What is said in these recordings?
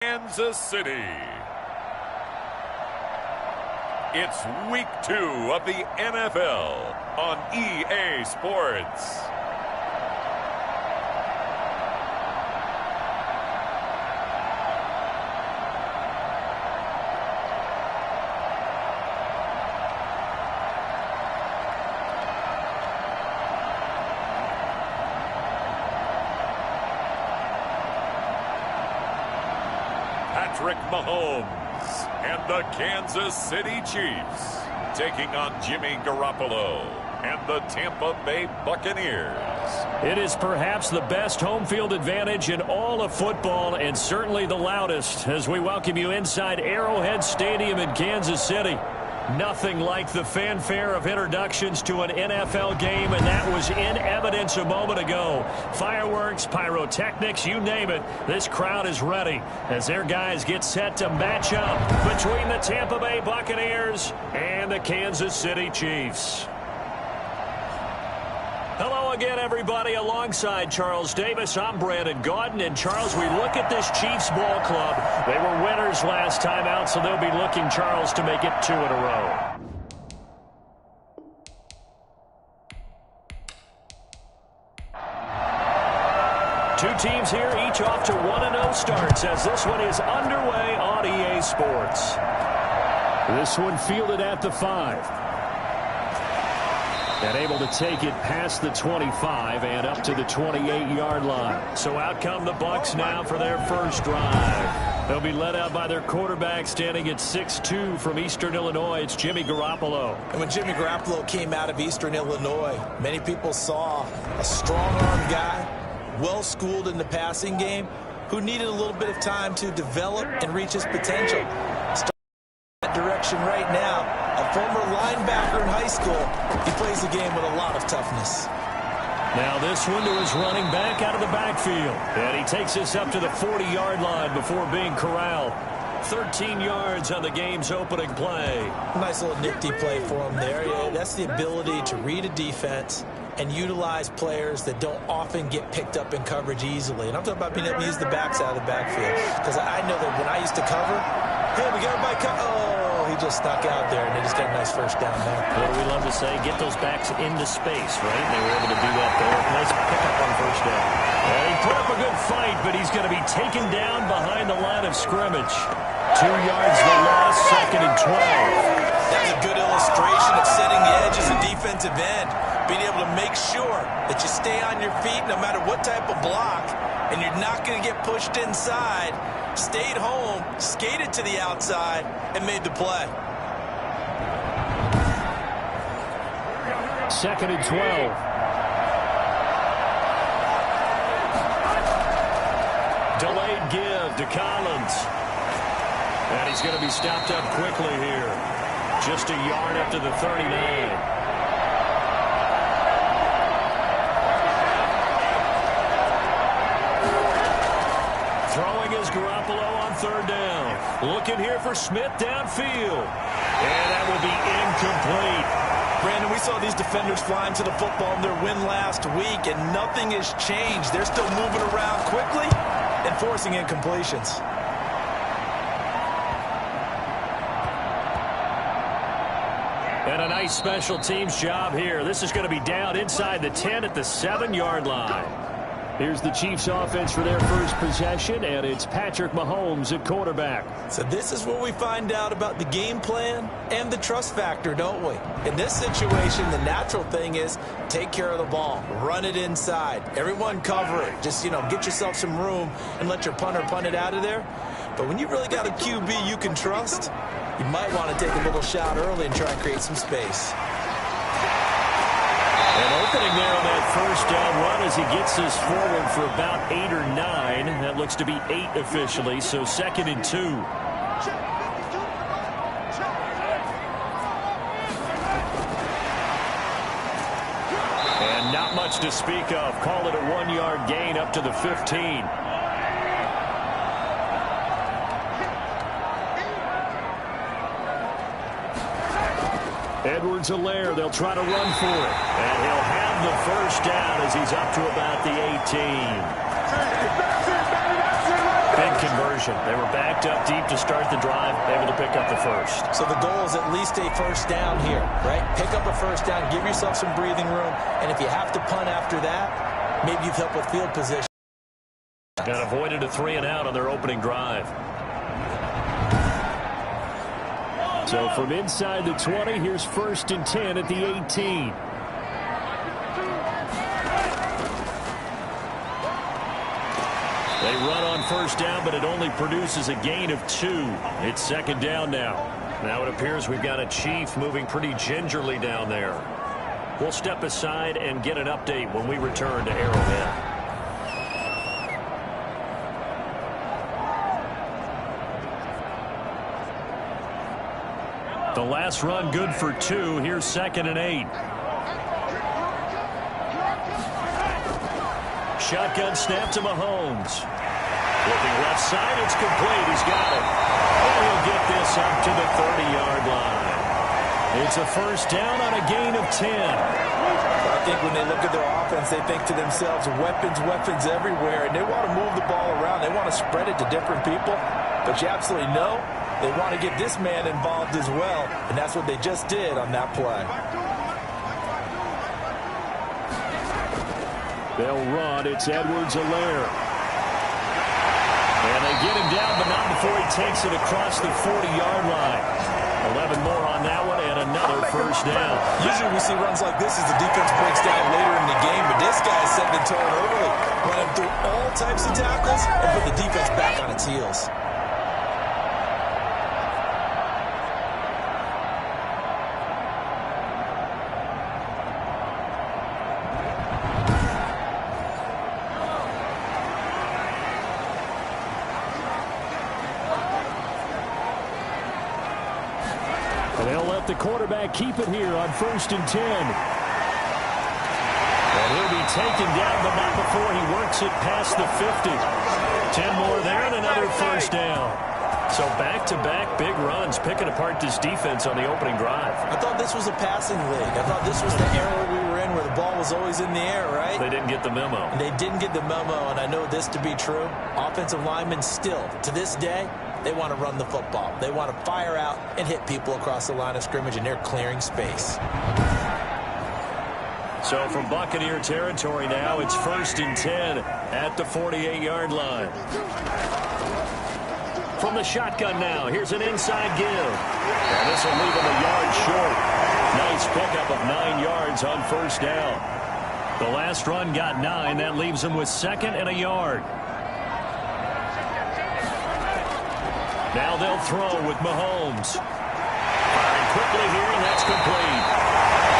Kansas City. It's week 2 of the NFL on EA Sports. Patrick Mahomes and the Kansas City Chiefs taking on Jimmy Garoppolo and the Tampa Bay Buccaneers. It is perhaps the best home field advantage in all of football, and certainly the loudest, as we welcome you inside Arrowhead Stadium in Kansas City. Nothing like the fanfare of introductions to an NFL game, and that was in evidence a moment ago. Fireworks, pyrotechnics, you name it. This crowd is ready as their guys get set to match up between the Tampa Bay Buccaneers and the Kansas City Chiefs. Hello again, everybody. Alongside Charles Davis, I'm Brandon Gaudin. And, Charles, we look at this Chiefs ball club. They were winners last time out, so they'll be looking, Charles, to make it 2 in a row. Two teams here, each off to 1-0 starts as this one is underway on EA Sports. This one fielded at the 5. And able to take it past the 25 and up to the 28-yard line. So out come the Bucs now for their first drive. They'll be led out by their quarterback standing at 6'2" from Eastern Illinois. It's Jimmy Garoppolo. And when Jimmy Garoppolo came out of Eastern Illinois, many people saw a strong-arm guy, well-schooled in the passing game, who needed a little bit of time to develop and reach his potential. That direction right now. A former linebacker in high school. He plays the game with a lot of toughness. Now this one to his running back out of the backfield. And he takes this up to the 40-yard line before being corralled. 13 yards on the game's opening play. Nice little nifty play for him there. Yeah, that's the ability to read a defense and utilize players that don't often get picked up in coverage easily. And I'm talking about being able to use the backs out of the backfield. Because I know that when I used to cover, hey, we got everybody cover. Oh, he just stuck out there, and they just got a nice first down there. What do we love to say? Get those backs into space, right? They were able to do that there. Nice pickup on first down. And he put up a good fight, but he's going to be taken down behind the line of scrimmage. 2 yards the loss, 2nd and 12. That's a good illustration of setting the edge as a defensive end. Being able to make sure that you stay on your feet no matter what type of block, and you're not going to get pushed inside. Stayed home, skated to the outside, and made the play. 2nd and 12. Delayed give to Collins. And he's going to be stopped up quickly here. Just a yard up to the 39. Garoppolo on 3rd down. Looking here for Smith downfield. And that will be incomplete. Brandon, we saw these defenders flying to the football in their win last week, and nothing has changed. They're still moving around quickly and forcing incompletions. And a nice special teams job here. This is going to be down inside the 10 at the 7-yard line. Here's the Chiefs offense for their first possession, and it's Patrick Mahomes at quarterback. So this is where we find out about the game plan and the trust factor, don't we? In this situation, the natural thing is take care of the ball, run it inside. Everyone cover it. Just, get yourself some room and let your punter punt it out of there. But when you really got a QB you can trust, you might want to take a little shot early and try and create some space. And opening there on that first down run as he gets this forward for about 8 or 9. That looks to be 8 officially, so 2nd and 2. And not much to speak of. Call it a 1-yard gain up to the 15. Edwards-Helaire, they'll try to run for it. And he'll have the first down as he's up to about the 18. Big conversion conversion. They were backed up deep to start the drive, able to pick up the first. So the goal is at least a first down here, right? Pick up a first down, give yourself some breathing room, and if you have to punt after that, maybe you've helped with field position. And avoided a 3-and-out on their opening drive. So from inside the 20, here's 1st and 10 at the 18. They run on first down, but it only produces a gain of 2. It's 2nd down now. Now it appears we've got a Chief moving pretty gingerly down there. We'll step aside and get an update when we return to Arrowhead. The last run good for 2. Here's 2nd and 8. Shotgun snap to Mahomes. Looking left side, it's complete. He's got it. And he'll get this up to the 30-yard line. It's a first down on a gain of 10. I think when they look at their offense, they think to themselves, weapons everywhere, and they want to move the ball around. They want to spread it to different people, but you absolutely know they want to get this man involved as well, and that's what they just did on that play. They'll run. It's Edwards-Helaire. And they get him down, but not before he takes it across the 40-yard line. 11 more on that one, and another first down. Usually we see runs like this as the defense breaks down later in the game, but this guy is setting the tone early, running through all types of tackles and put the defense back on its heels. The quarterback keep it here on 1st and 10. And he'll be taken down, but not before he works it past the 50. 10 more there and another first down. So back-to-back big runs, picking apart this defense on the opening drive. I thought this was a passing league. I thought this was the era we were in where the ball was always in the air, right? They didn't get the memo. They didn't get the memo, and I know this to be true. Offensive linemen still, to this day, they want to run the football. They want to fire out and hit people across the line of scrimmage, and they're clearing space. So from Buccaneer territory now, it's 1st and 10 at the 48-yard line. From the shotgun now, here's an inside give. And this will leave him a yard short. Nice pickup of 9 yards on first down. The last run got 9. That leaves him with 2nd and a yard. Now they'll throw with Mahomes. Firing quickly here, and that's complete.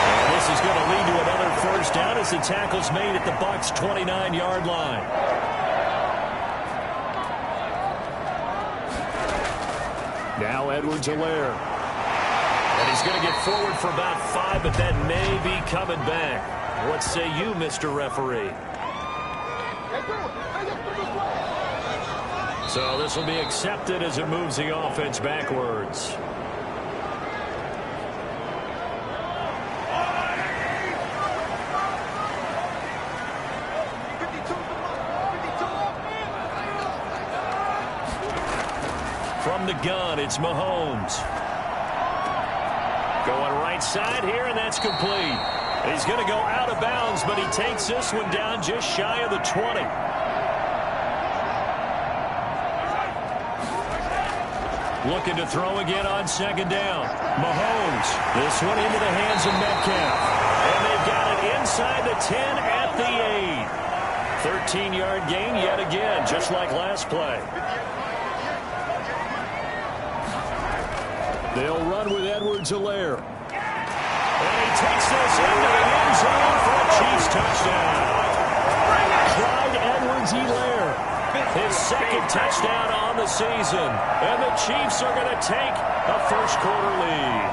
And this is going to lead to another first down as the tackle's made at the Bucs' 29-yard line. Now Edwards-Helaire. And he's going to get forward for about 5, but that may be coming back. What say you, Mr. Referee? So this will be accepted as it moves the offense backwards. From the gun, it's Mahomes. Going right side here, and that's complete. He's going to go out of bounds, but he takes this one down just shy of the 20. Looking to throw again on 2nd down. Mahomes. This one into the hands of Metcalf. And they've got it inside the 10 at the 8. 13-yard gain yet again, just like last play. They'll run with Edwards-Helaire. And he takes this into the end zone for a Chiefs touchdown. Clyde Edwards-Helaire. His 2nd touchdown on the season. And the Chiefs are going to take a first-quarter lead.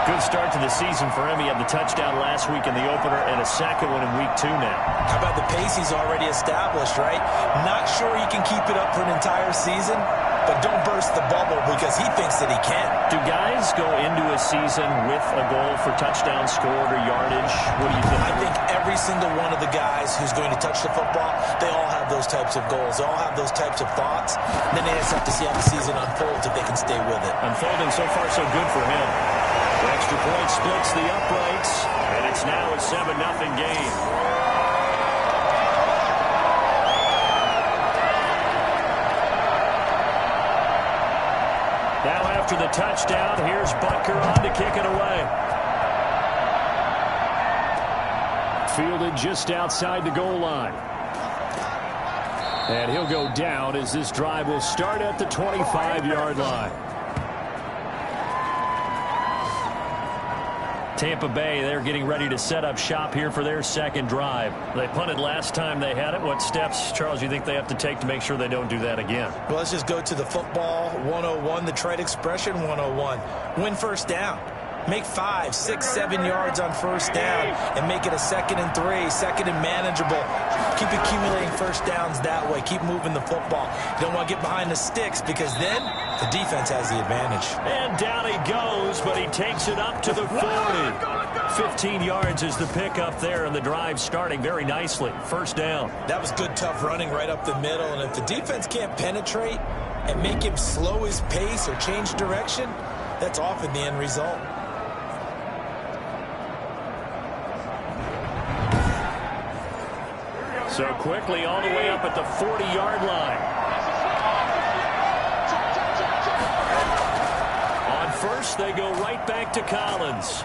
Good start to the season for him. He had the touchdown last week in the opener and a 2nd one in week 2 now. How about the pace he's already established, right? Not sure he can keep it up for an entire season, but don't burst the bubble because he thinks that he can. Do guys go into a season with a goal for touchdowns scored or yardage? What do you think? I think every single one of the guys who's going to touch the football, they all have those types of goals. They all have those types of thoughts. And then they just have to see how the season unfolds if they can stay with it. Unfolding so far so good for him. The extra point splits the uprights, and it's now a 7-0 game. Now after the touchdown, here's Butker on to kick it away. Fielded just outside the goal line. And he'll go down as this drive will start at the 25-yard line. Tampa Bay, they're getting ready to set up shop here for their second drive. They punted last time they had it. What steps, Charles, you think they have to take to make sure they don't do that again? Well, let's just go to the football 101, the trite expression 101. Win first down. Make 5, 6, 7 yards on first down and make it a 2nd and 3, 2nd and manageable. Keep accumulating first downs that way. Keep moving the football. You don't want to get behind the sticks because then the defense has the advantage. And down he goes, but he takes it up to the 40. 15 yards is the pickup there, and the drive starting very nicely. First down. That was good, tough running right up the middle, and if the defense can't penetrate and make him slow his pace or change direction, that's often the end result. So quickly all the way up at the 40-yard line. On first, they go right back to Collins.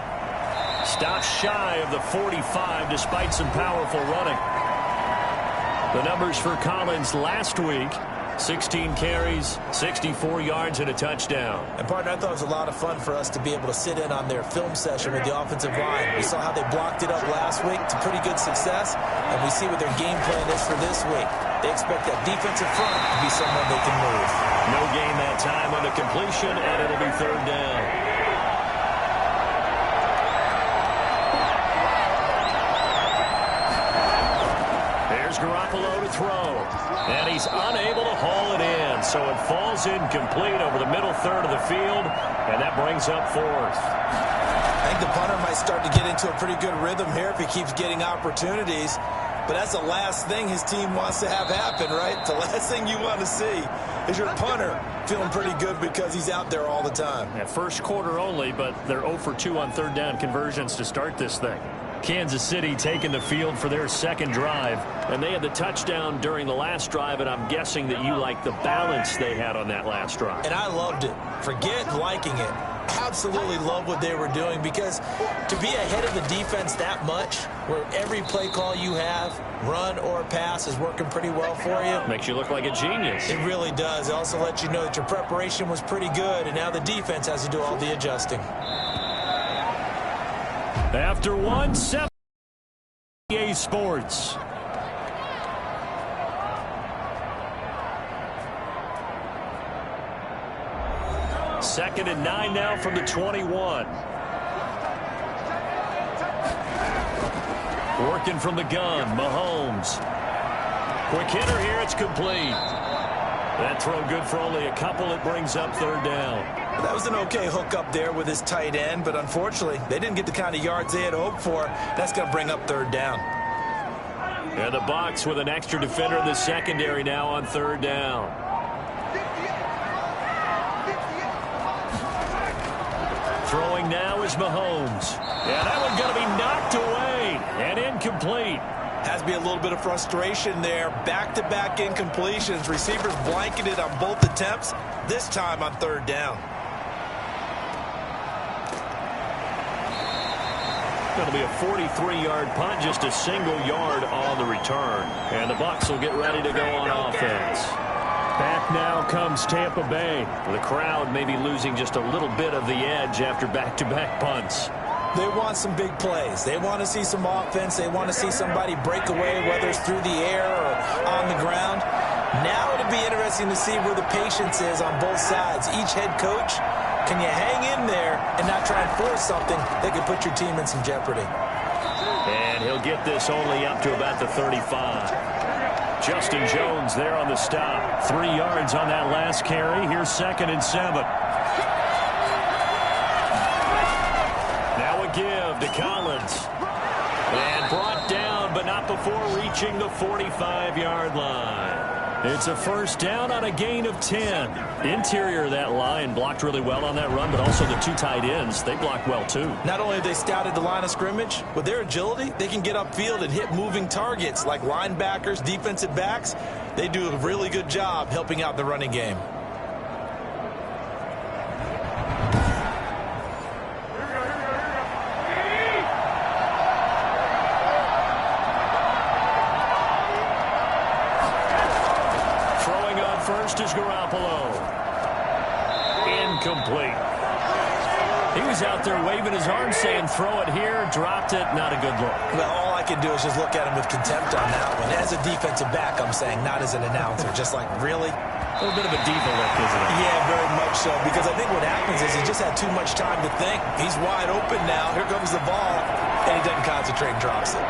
Stops shy of the 45 despite some powerful running. The numbers for Collins last week: 16 carries, 64 yards, and a touchdown. And, partner, I thought it was a lot of fun for us to be able to sit in on their film session with the offensive line. We saw how they blocked it up last week to pretty good success, and we see what their game plan is for this week. They expect that defensive front to be someone they can move. No gain that time on the completion, and it'll be third down. There's Garoppolo to throw. And he's unable to haul it in, so it falls incomplete over the middle third of the field, and that brings up fourth. I think the punter might start to get into a pretty good rhythm here if he keeps getting opportunities, but that's the last thing his team wants to have happen, right? The last thing you want to see is your punter feeling pretty good because he's out there all the time. At first quarter only, but they're 0 for 2 on third down conversions to start this thing. Kansas City taking the field for their second drive, and they had the touchdown during the last drive, and I'm guessing that you like the balance they had on that last drive. And I loved it. Forget liking it. Absolutely love what they were doing, because to be ahead of the defense that much, where every play call you have, run or pass, is working pretty well for you. Makes you look like a genius. It really does. It also lets you know that your preparation was pretty good, and now the defense has to do all the adjusting. After 1, 7 EA Sports. Second and 9 now from the 21. Working from the gun, Mahomes. Quick hitter here, it's complete. That throw good for only a couple. It brings up third down. That was an okay hook up there with his tight end, but unfortunately, they didn't get the kind of yards they had hoped for. That's going to bring up third down. And the Bucs with an extra defender in the secondary now on third down. Throwing now is Mahomes. Yeah, that one's going to be knocked away and incomplete. Has to be a little bit of frustration there. Back-to-back incompletions. Receivers blanketed on both attempts, this time on third down. It'll be a 43-yard punt, just a single yard on the return. And the Bucs will get ready to go on offense. Back now comes Tampa Bay. The crowd may be losing just a little bit of the edge after back-to-back punts. They want some big plays. They want to see some offense. They want to see somebody break away, whether it's through the air or on the ground. Now it'll be interesting to see where the patience is on both sides. Each head coach, can you hang in there and not try and force something that could put your team in some jeopardy? And he'll get this only up to about the 35. Justin Jones there on the stop. 3 yards on that last carry. Here's 2nd and 7. Now a give to Collins. And brought down, but not before reaching the 45-yard line. It's a first down on a gain of 10. Interior of that line blocked really well on that run, but also the 2 tight ends, they blocked well too. Not only have they scouted the line of scrimmage, with their agility, they can get upfield and hit moving targets like linebackers, defensive backs. They do a really good job helping out the running game. First is Garoppolo. Incomplete. He was out there waving his arm saying throw it here, dropped it, not a good look. Well, all I can do is just look at him with contempt on that one. As a defensive back, I'm saying, not as an announcer. Just like, really? A little bit of a diva look, isn't it? Yeah, very much so. Because I think what happens is he just had too much time to think. He's wide open now. Here comes the ball. And he doesn't concentrate and drops it.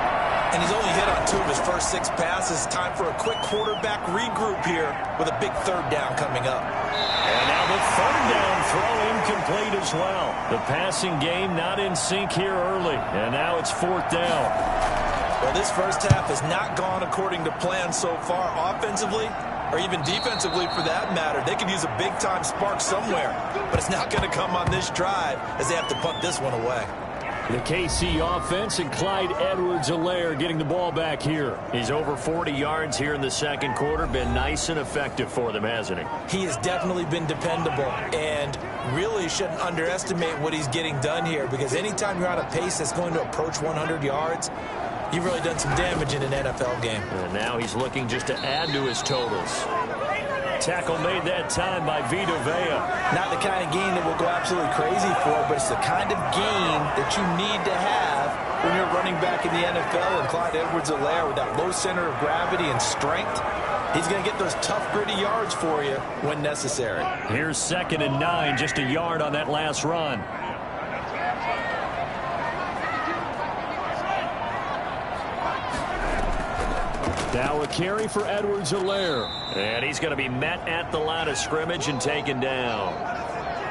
And he's only hit on 2 of his first 6 passes. Time for a quick quarterback regroup here with a big 3rd down coming up. And now the 3rd down throw incomplete as well. The passing game not in sync here early. And now it's 4th down. Well, this first half has not gone according to plan so far offensively, or even defensively for that matter. They could use a big-time spark somewhere, but it's not going to come on this drive as they have to punt this one away. The KC offense and Clyde Edwards-Helaire getting the ball back here. He's over 40 yards here in the 2nd quarter. Been nice and effective for them, hasn't he? He has definitely been dependable, and really shouldn't underestimate what he's getting done here, because anytime you're on a pace that's going to approach 100 yards, you've really done some damage in an NFL game. And now he's looking just to add to his totals. Tackle made that time by Vita Vea. Not the kind of gain that we'll go absolutely crazy for, but it's the kind of gain that you need to have when you're running back in the NFL. And Clyde Edwards-Helaire, with that low center of gravity and strength, he's going to get those tough, gritty yards for you when necessary. Here's 2nd and 9, just a yard on that last run. Now a carry for Edwards-Helaire. And he's going to be met at the line of scrimmage and taken down.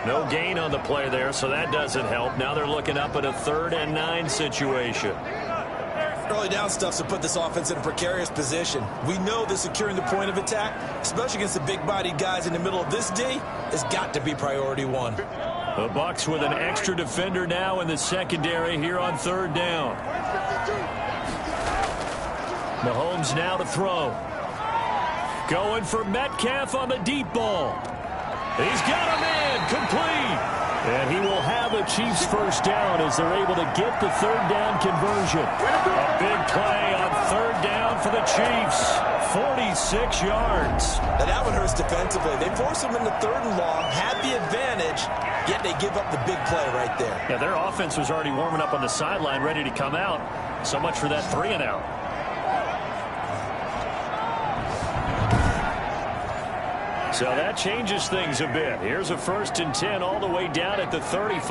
No gain on the play there, so that doesn't help. Now they're looking up at a 3rd and 9 situation. Early down stuff's to put this offense in a precarious position. We know that securing the point of attack, especially against the big-bodied guys in the middle of this D, has got to be priority 1. The Bucs with an extra defender now in the secondary here on 3rd down. Mahomes now to throw. Going for Metcalf on the deep ball. He's got a man, complete. And he will have a Chiefs first down as they're able to get the 3rd down conversion. A big play on 3rd down for the Chiefs. 46 yards. Now that one hurts defensively. They force him into 3rd and long, had the advantage, yet they give up the big play right there. Yeah, their offense was already warming up on the sideline, ready to come out. So much for that 3 and out. So that changes things a bit. Here's a 1st and 10 all the way down at the 35.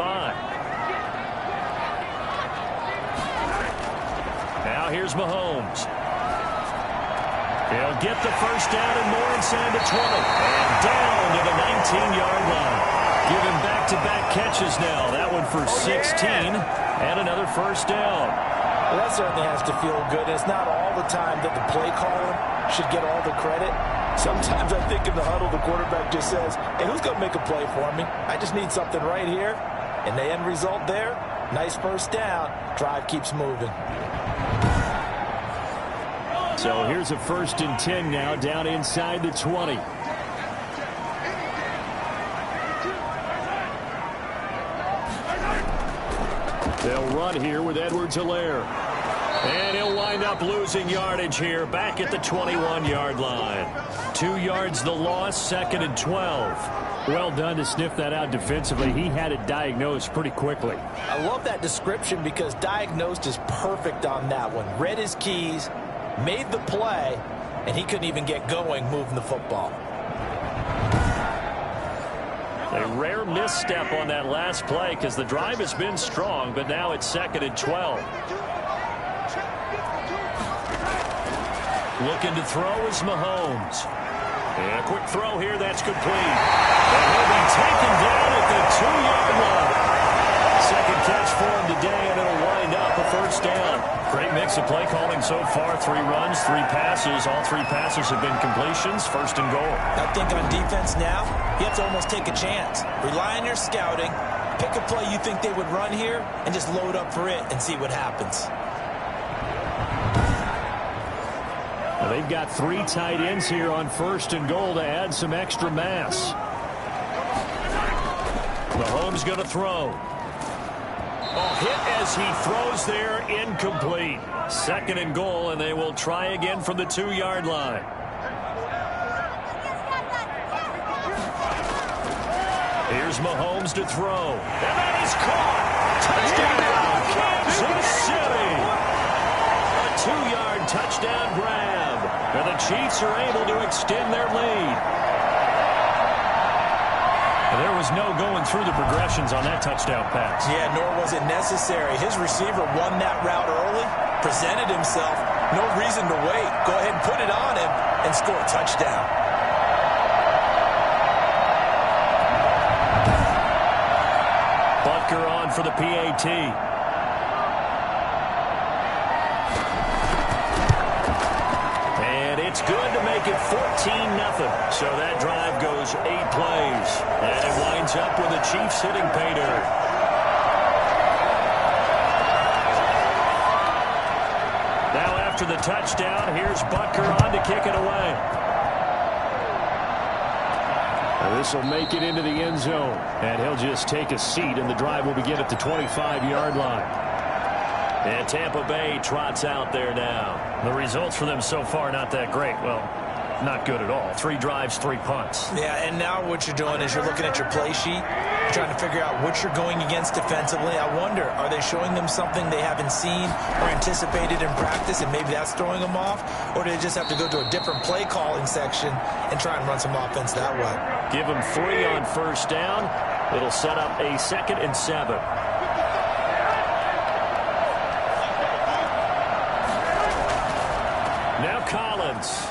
Now here's Mahomes. He'll get the first down and more inside the 20. And down to the 19-yard line. Giving back-to-back catches now. That one for 16 and another first down. Well, that certainly has to feel good. It's not all the time that the play caller should get all the credit. Sometimes I think in the huddle, the quarterback just says, hey, who's going to make a play for me? I just need something right here. And the end result there, nice first down. Drive keeps moving. So here's a 1st and 10 now down inside the 20. They'll run here with Edwards-Helaire. And he'll wind up losing yardage here back at the 21-yard line. 2 yards the loss, 2nd and 12. Well done to sniff that out defensively. He had it diagnosed pretty quickly. I love that description because diagnosed is perfect on that one. Read his keys, made the play, and he couldn't even get going moving the football. A rare misstep on that last play because the drive has been strong, but now it's 2nd and 12. Looking to throw is Mahomes. And a quick throw here, that's complete. And he'll be taken down at the 2-yard line. Second catch for him today, and it'll wind up a first down. Great mix of play calling so far. 3 runs, 3 passes. All 3 passes have been completions. First and goal. I think on defense now, you have to almost take a chance. Rely on your scouting. Pick a play you think they would run here and just load up for it and see what happens. Now they've got 3 tight ends here on first and goal to add some extra mass. Mahomes going to throw. Hit as he throws there, incomplete. Second and goal, and they will try again from the 2-yard line. Here's Mahomes to throw. And that is caught. Touchdown, Kansas City. A 2-yard touchdown grab. And the Chiefs are able to extend their lead. There was no going through the progressions on that touchdown pass. Yeah, nor was it necessary. His receiver won that route early, presented himself. No reason to wait. Go ahead and put it on him and score a touchdown. Butker on for the PAT. It's good to make it 14-0. So that drive goes 8 plays. And it winds up with the Chiefs hitting pay dirt. Now after the touchdown, here's Butker on to kick it away. This will make it into the end zone. And he'll just take a seat, and the drive will begin at the 25-yard line. And Tampa Bay trots out there now. The results for them so far not that great. Well, not good at all. 3 drives, 3 punts. Yeah, and now what you're doing is you're looking at your play sheet, trying to figure out what you're going against defensively. I wonder, are they showing them something they haven't seen or anticipated in practice, and maybe that's throwing them off? Or do they just have to go to a different play calling section and try and run some offense that way? Give them 3 on first down. It'll set up a 2nd and 7. Now Collins.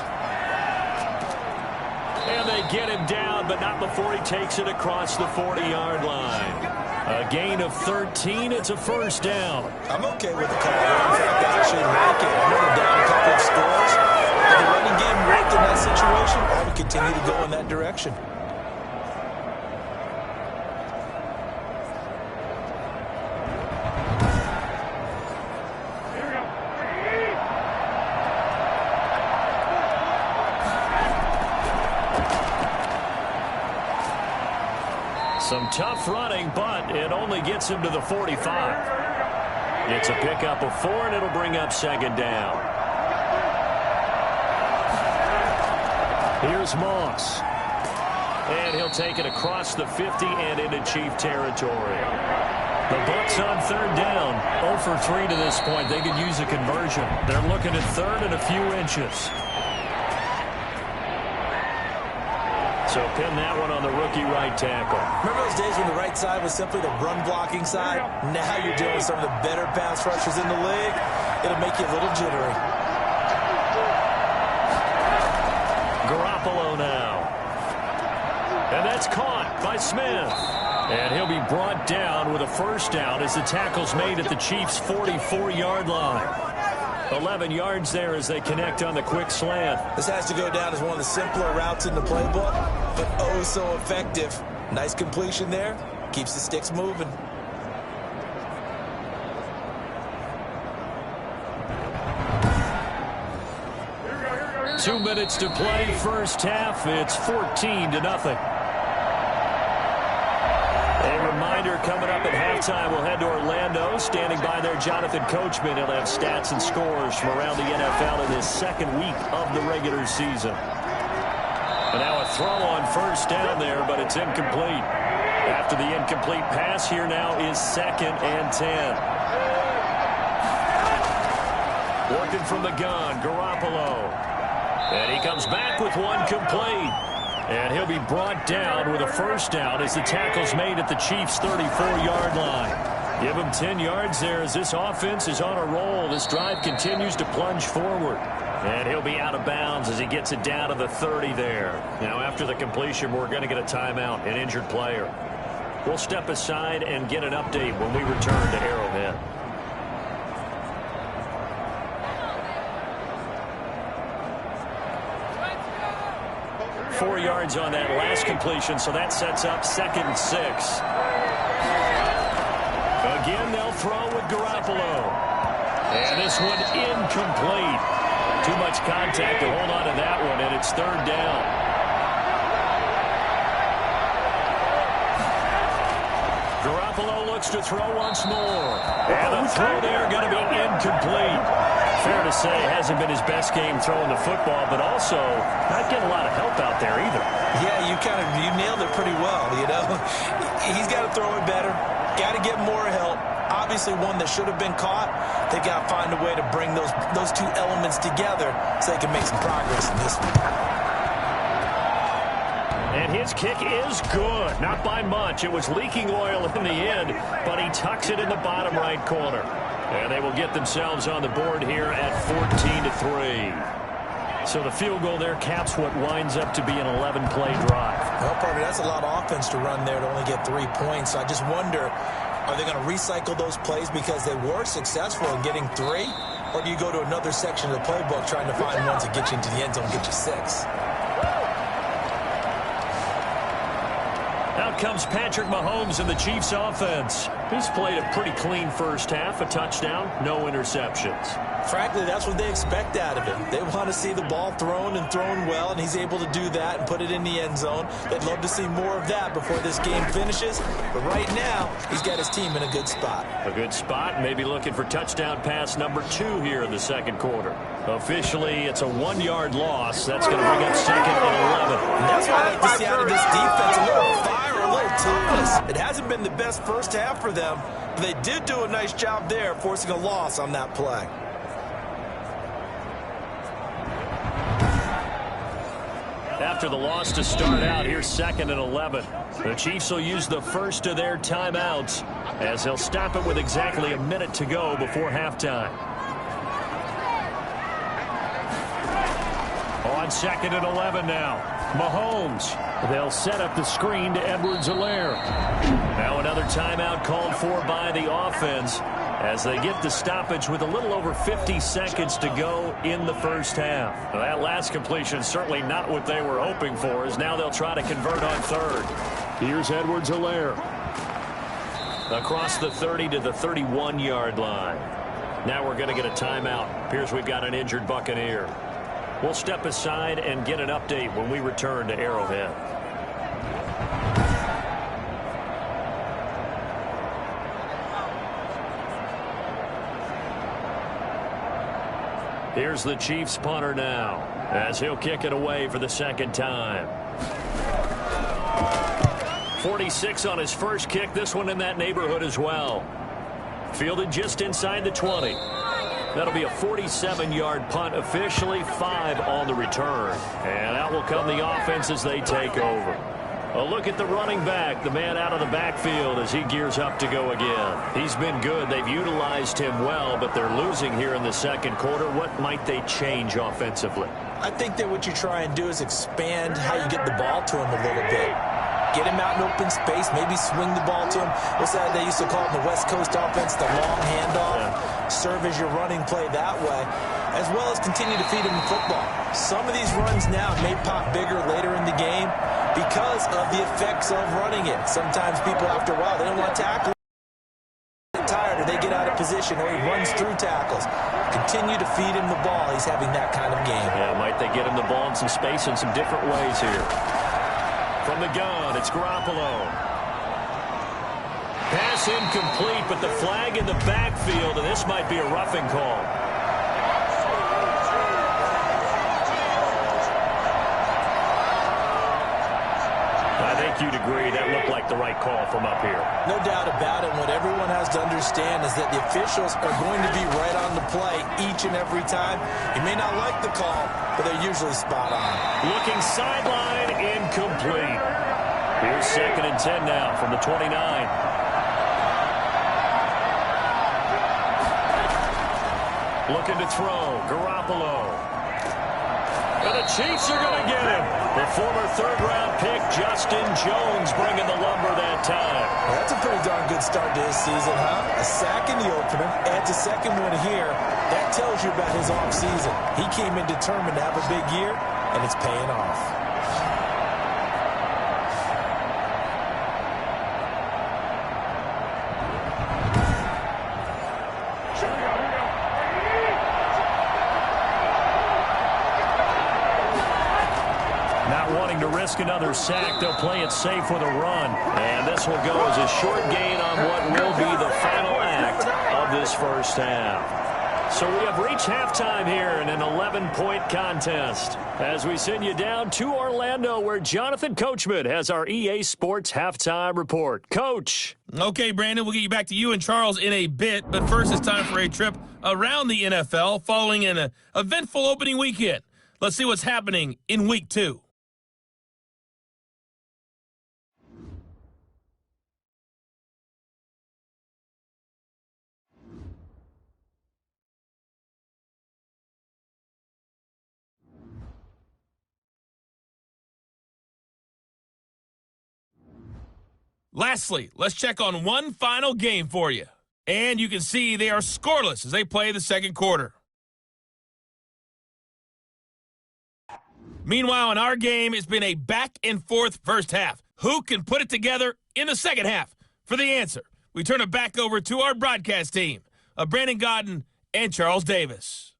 And they get him down, but not before he takes it across the 40-yard line. A gain of 13. It's a first down. I'm okay with the call. In fact, I actually like it. I know they're down a couple of scores. If the running game worked in that situation, I would continue to go in that direction. Some tough running, but it only gets him to the 45. It's a pickup of 4, and it'll bring up 2nd down. Here's Moss. And he'll take it across the 50 and into Chief territory. The Bucs on 3rd down. 0 for 3 to this point. They could use a conversion. They're looking at 3rd and a few inches. So pin that one on the rookie right tackle. Remember those days when the right side was simply the run-blocking side? Now you're dealing with some of the better pass rushers in the league. It'll make you a little jittery. Garoppolo now. And that's caught by Smith. And he'll be brought down with a first down as the tackle's made at the Chiefs' 44-yard line. 11 yards there as they connect on the quick slant. This has to go down as one of the simpler routes in the playbook, but oh so effective. Nice completion there. Keeps the sticks moving. Two minutes to play first half. It's 14-0. A reminder coming up at halftime, we'll head to Orlando. Standing by there, Jonathan Coachman. He'll have stats and scores from around the NFL in this 2nd week of the regular season. And now a throw on first down there, but it's incomplete. After the incomplete pass, here now is 2nd and 10. Working from the gun, Garoppolo. And he comes back with one complete. And he'll be brought down with a first down as the tackle's made at the Chiefs' 34-yard line. Give him 10 yards there as this offense is on a roll. This drive continues to plunge forward. And he'll be out of bounds as he gets it down to the 30 there. Now, after the completion, we're going to get a timeout, an injured player. We'll step aside and get an update when we return to Arrowhead. Yards on that last completion, so that sets up 2nd and 6. Again, they'll throw with Garoppolo. And this one incomplete. Too much contact to hold on to that one, and it's 3rd down. Garoppolo looks to throw once more. And the throw there going to be incomplete. Fair to say, hasn't been his best game throwing the football, but also not getting a lot of help out there either. Yeah, you nailed it pretty well, you know. He's got to throw it better, got to get more help. Obviously one that should have been caught. They got to find a way to bring those two elements together so they can make some progress in this one. And his kick is good. Not by much. It was leaking oil in the end, but he tucks it in the bottom right corner. And they will get themselves on the board here at 14-3. So the field goal there caps what winds up to be an 11-play drive. Well, Parker, that's a lot of offense to run there to only get 3 points. So I just wonder, are they going to recycle those plays because they were successful in getting 3? Or do you go to another section of the playbook trying to find ones that get you into the end zone and get you 6? Out comes Patrick Mahomes in the Chiefs offense. He's played a pretty clean first half, a touchdown, no interceptions. Frankly, that's what they expect out of him. They want to see the ball thrown and thrown well, and he's able to do that and put it in the end zone. They'd love to see more of that before this game finishes. But right now, he's got his team in a good spot. A good spot, maybe looking for touchdown pass number 2 here in the second quarter. Officially, it's a 1-yard loss. That's going to bring up 2nd and 11. And that's what I like to see out of this defense. A little fire, a little toughness. It hasn't been the best first half for them, but they did do a nice job there, forcing a loss on that play. After the loss to start out, here's 2nd and 11. The Chiefs will use the first of their timeouts as they'll stop it with exactly a minute to go before halftime. On 2nd and 11 now. Mahomes. They'll set up the screen to Edwards-Helaire. Now another timeout called for by the offense as they get the stoppage with a little over 50 seconds to go in the first half. Well, that last completion certainly not what they were hoping for, as now they'll try to convert on 3rd. Here's Edwards-Helaire. Across the 30 to the 31-yard line. Now we're going to get a timeout. Appears we've got an injured Buccaneer. We'll step aside and get an update when we return to Arrowhead. Here's the Chiefs punter now as he'll kick it away for the 2nd time. 46 on his first kick. This one in that neighborhood as well. Fielded just inside the 20. That'll be a 47-yard punt, officially 5 on the return. And out will come the offense as they take over. A look at the running back, the man out of the backfield as he gears up to go again. He's been good. They've utilized him well, but they're losing here in the second quarter. What might they change offensively? I think that what you try and do is expand how you get the ball to him a little bit. Get him out in open space, maybe swing the ball to him. What's that they used to call it in the West Coast offense, the long handoff? Yeah. Serve as your running play that way, as well as continue to feed him the football. Some of these runs now may pop bigger later in the game because of the effects of running it. Sometimes people, after a while, they don't want to tackle. They get tired or they get out of position or he runs through tackles. Continue to feed him the ball. He's having that kind of game. Yeah, might they get him the ball in some space in some different ways here. From the gun, it's Garoppolo. Pass incomplete, but the flag in the backfield, and this might be a roughing call. I think you'd agree that looked like the right call from up here. No doubt about it. What everyone has to understand is that the officials are going to be right on the play each and every time. You may not like the call, but they're usually spot on. Looking sideline, incomplete. Here's 2nd and 10 now from the 29. Looking to throw, Garoppolo. And the Chiefs are going to get him. The former third-round pick, Justin Jones, bringing the lumber that time. Well, that's a pretty darn good start to his season, huh? A sack in the opener, adds a second one here. That tells you about his offseason. He came in determined to have a big year, and it's paying off. To risk another sack, they'll play it safe with a run. And this will go as a short gain on what will be the final act of this first half. So we have reached halftime here in an 11-point contest as we send you down to Orlando, where Jonathan Coachman has our EA Sports halftime report. Coach. Okay, Brandon, we'll get you back to you and Charles in a bit, but first it's time for a trip around the NFL following an eventful opening weekend. Let's see what's happening in Week 2. Lastly, let's check on one final game for you. And you can see they are scoreless as they play the second quarter. Meanwhile, in our game, it's been a back-and-forth first half. Who can put it together in the second half? For the answer, we turn it back over to our broadcast team of Brandon Godden and Charles Davis.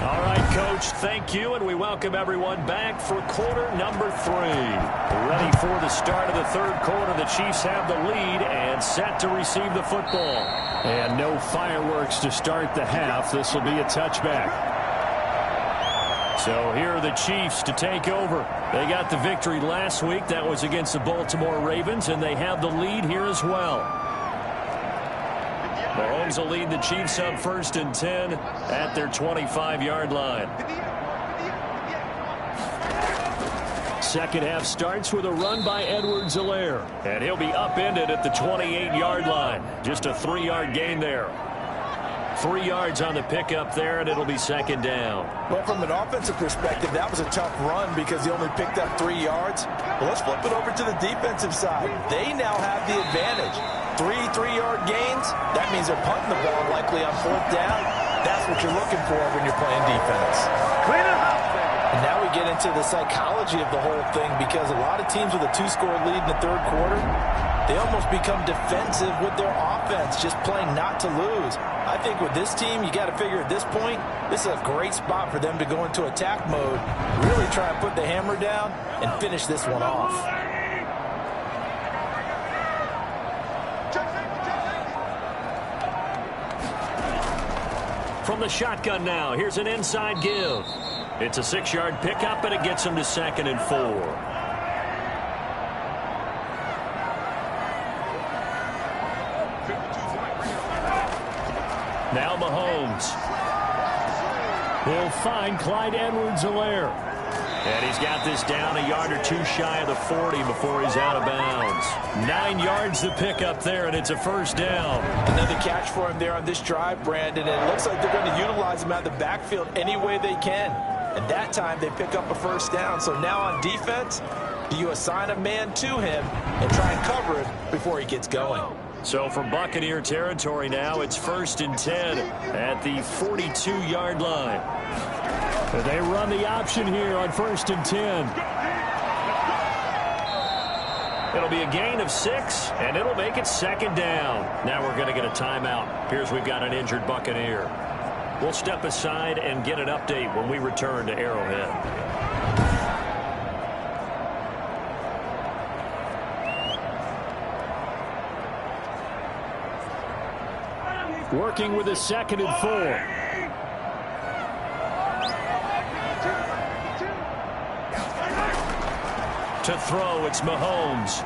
All right, Coach, thank you, and we welcome everyone back for quarter number 3. Ready for the start of the third quarter. The Chiefs have the lead and set to receive the football. And no fireworks to start the half. This will be a touchback. So here are the Chiefs to take over. They got the victory last week. That was against the Baltimore Ravens, and they have the lead here as well. Mahomes will lead the Chiefs up 1st and 10 at their 25-yard line. Second half starts with a run by Edwards-Helaire, and he'll be upended at the 28-yard line. Just a 3-yard gain there. 3 yards on the pickup there, and it'll be second down. Well, from an offensive perspective, that was a tough run because he only picked up 3 yards. Well, let's flip it over to the defensive side. They now have the advantage. 3-3-yard gains, that means they're punting the ball likely on 4th down. That's what you're looking for when you're playing defense. Clean it up. And now we get into the psychology of the whole thing because a lot of teams with a 2-score lead in the third quarter, they almost become defensive with their offense, just playing not to lose. I think with this team, you got to figure at this point, this is a great spot for them to go into attack mode, really try and put the hammer down and finish this one off. From the shotgun now, here's an inside give. It's a 6-yard pickup, and it gets him to 2nd and 4. Now Mahomes. He'll find Clyde Edwards-Helaire. And he's got this down a yard or 2 shy of the 40 before he's out of bounds. 9 yards to pick up there, and it's a 1st down. Another catch for him there on this drive, Brandon, and it looks like they're going to utilize him out of the backfield any way they can. And that time they pick up a 1st down. So now on defense, do you assign a man to him and try and cover it before he gets going? So from Buccaneer territory now, it's 1st and 10 at the 42-yard line. They run the option here on 1st and 10. It'll be a gain of 6, and it'll make it 2nd down. Now we're going to get a timeout. Appears we've got an injured Buccaneer. We'll step aside and get an update when we return to Arrowhead. Working with a 2nd and 4. To throw, it's Mahomes.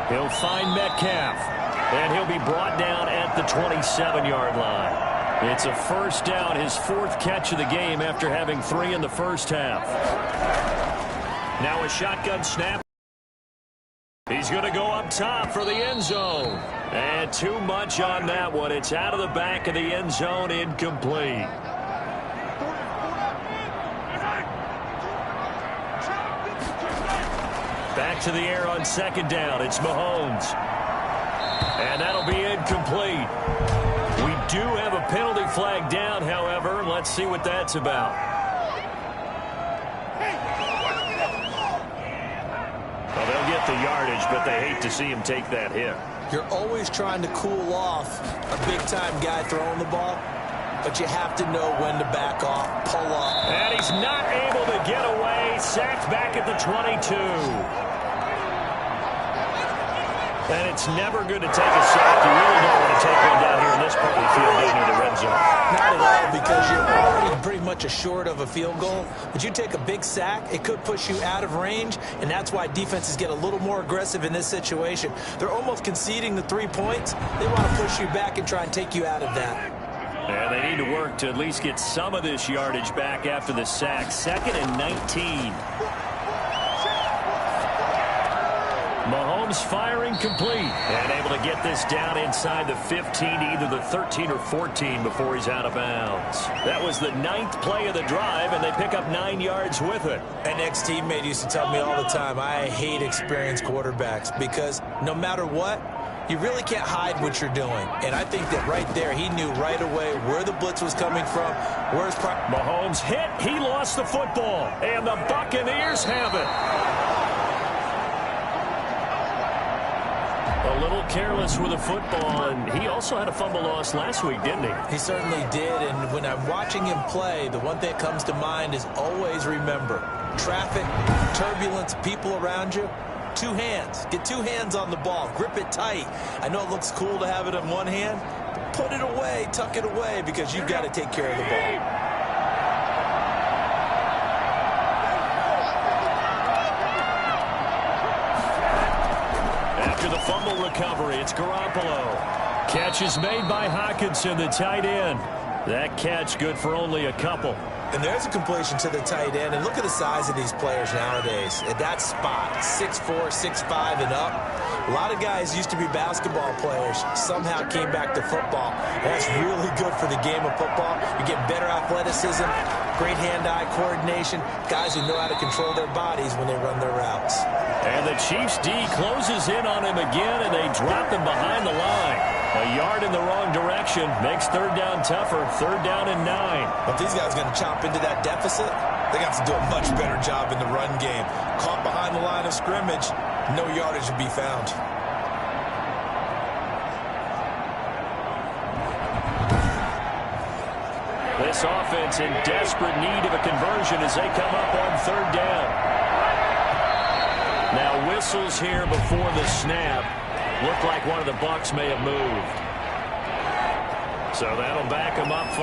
He'll find Metcalf, and he'll be brought down at the 27-yard line. It's a 1st down, his 4th catch of the game after having 3 in the first half. Now a shotgun snap. He's going to go up top for the end zone. And too much on that one. It's out of the back of the end zone, incomplete. Back to the air on second down. It's Mahomes. And that'll be incomplete. We do have a penalty flag down, however. Let's see what that's about. Well, they'll get the yardage, but they hate to see him take that hit. You're always trying to cool off a big-time guy throwing the ball, but you have to know when to back off, pull up. And he's not able to get away. Sacked back at the 22. And it's never good to take a sack. You really don't want to take one down here in this part of the field getting into the red zone. Not at all, because you're already pretty much assured of a field goal. But you take a big sack, it could push you out of range, and that's why defenses get a little more aggressive in this situation. They're almost conceding the 3 points. They want to push you back and try and take you out of that. Yeah, they need to work to at least get some of this yardage back after the sack. 2nd and 19. Mahomes firing complete and able to get this down inside the 15 to either the 13 or 14 before he's out of bounds. That was the 9th play of the drive, and they pick up 9 yards with it. An ex-teammate used to tell me all the time, I hate experienced quarterbacks because no matter what, you really can't hide what you're doing. And I think that right there, he knew right away where the blitz was coming from. Where's Mahomes hit. He lost the football, and the Buccaneers have it. A little careless with the football, and he also had a fumble loss last week, didn't he? He certainly did, and when I'm watching him play, the one thing that comes to mind is always remember, traffic, turbulence, people around you, 2 hands. Get 2 hands on the ball. Grip it tight. I know it looks cool to have it in one hand, but put it away, tuck it away, because you've got to take care of the ball. The fumble recovery, it's Garoppolo. Catch is made by Hockenson, the tight end. That catch good for only a couple. And there's a completion to the tight end. And look at the size of these players nowadays. At that spot, 6'4", 6'5", and up. A lot of guys used to be basketball players. Somehow came back to football. And that's really good for the game of football. You get better athleticism, great hand-eye coordination, guys who know how to control their bodies when they run their routes. And the Chiefs' D closes in on him again, and they drop him behind the line. A yard in the wrong direction makes 3rd down tougher. 3rd down and 9. But these guys are going to chop into that deficit. They got to do a much better job in the run game. Caught behind the line of scrimmage, no yardage to be found. This offense in desperate need of a conversion as they come up on 3rd down. Now whistles here before the snap. Looked like one of the Bucs may have moved. So that'll back them up 5.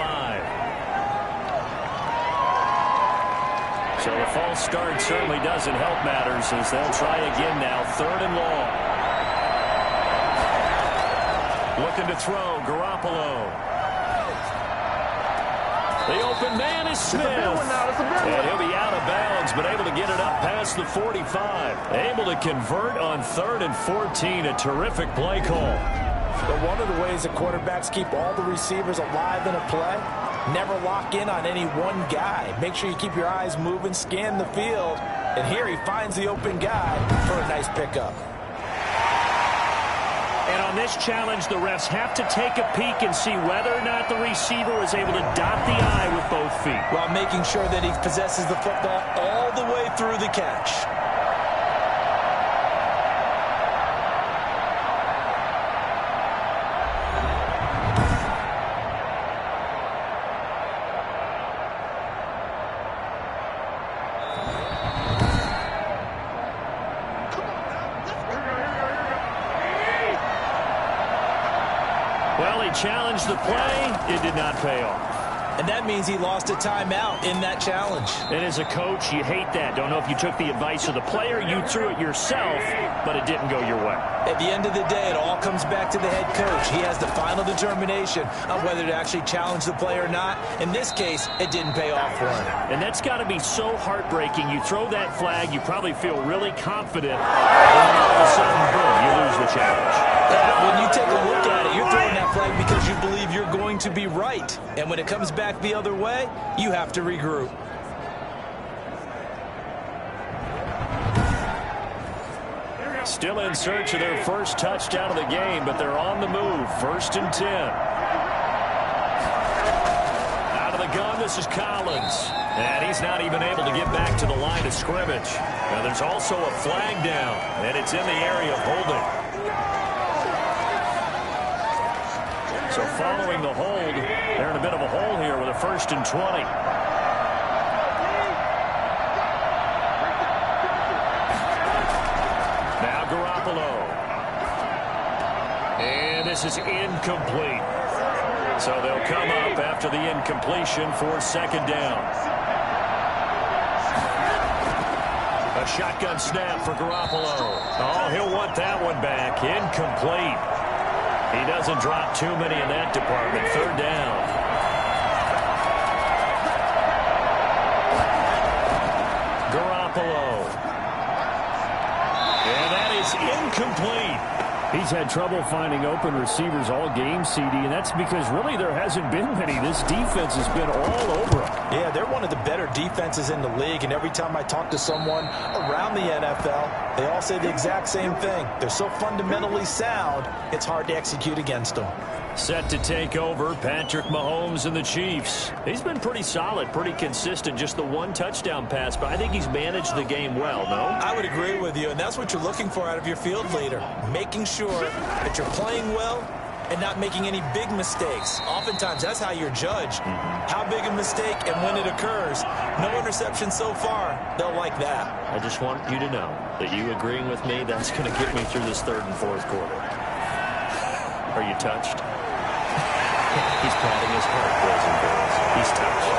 So the false start certainly doesn't help matters as they'll try again now. 3rd and long. Looking to throw, Garoppolo. The open man is Smith. And he'll be out of bounds, but able to get it up past the 45. Able to convert on 3rd and 14. A terrific play call. But one of the ways that quarterbacks keep all the receivers alive in a play, never lock in on any one guy. Make sure you keep your eyes moving, scan the field. And here he finds the open guy for a nice pickup. And on this challenge, the refs have to take a peek and see whether or not the receiver was able to dot the I with both feet. While making sure that he possesses the football all the way through the catch. Well, he challenged the play. It did not pay off. and that means he lost a timeout in that challenge. And as a coach, you hate that. Don't know if you took the advice of the player, you threw it yourself, but it didn't go your way. At the end of the day, it all comes back to the head coach. He has the final determination on whether to actually challenge the play or not. In this case, it didn't pay off for him. And that's got to be so heartbreaking. You throw that flag, you probably feel really confident, and then all of a sudden, boom, you lose the challenge. When you take a look at it, you're throwing that flag because you believe you're going to be right. And when it comes back the other way, you have to regroup. Still in search of their first touchdown of the game, but they're on the move. 1st and 10. Out of the gun, this is Collins. And he's not even able to get back to the line of scrimmage. Now there's also a flag down, and it's in the area of holding. So following the hold, they're in a bit of a hole here with a 1st and 20. Now Garoppolo. And this is incomplete. So they'll come up after the incompletion for 2nd down. A shotgun snap for Garoppolo. Oh, he'll want that one back. Incomplete. He doesn't drop too many in that department. 3rd down. Garoppolo. And that is incomplete. He's had trouble finding open receivers all game, CD, and that's because really there hasn't been many. This defense has been all over him. Yeah, they're one of the better defenses in the league, and every time I talk to someone around the NFL, they all say the exact same thing. They're so fundamentally sound, it's hard to execute against them. Set to take over, Patrick Mahomes and the Chiefs. He's been pretty solid, pretty consistent, just the one touchdown pass, but I think he's managed the game well, no? I would agree with you, and that's what you're looking for out of your field leader, making sure that you're playing well and not making any big mistakes. Oftentimes, that's how you're judged. How big a mistake and when it occurs. No interception so far. They'll like that. I just want you to know that you agreeing with me, that's going to get me through this 3rd and 4th quarter. Are you touched? He's patting his heart, boys and girls. He's touched.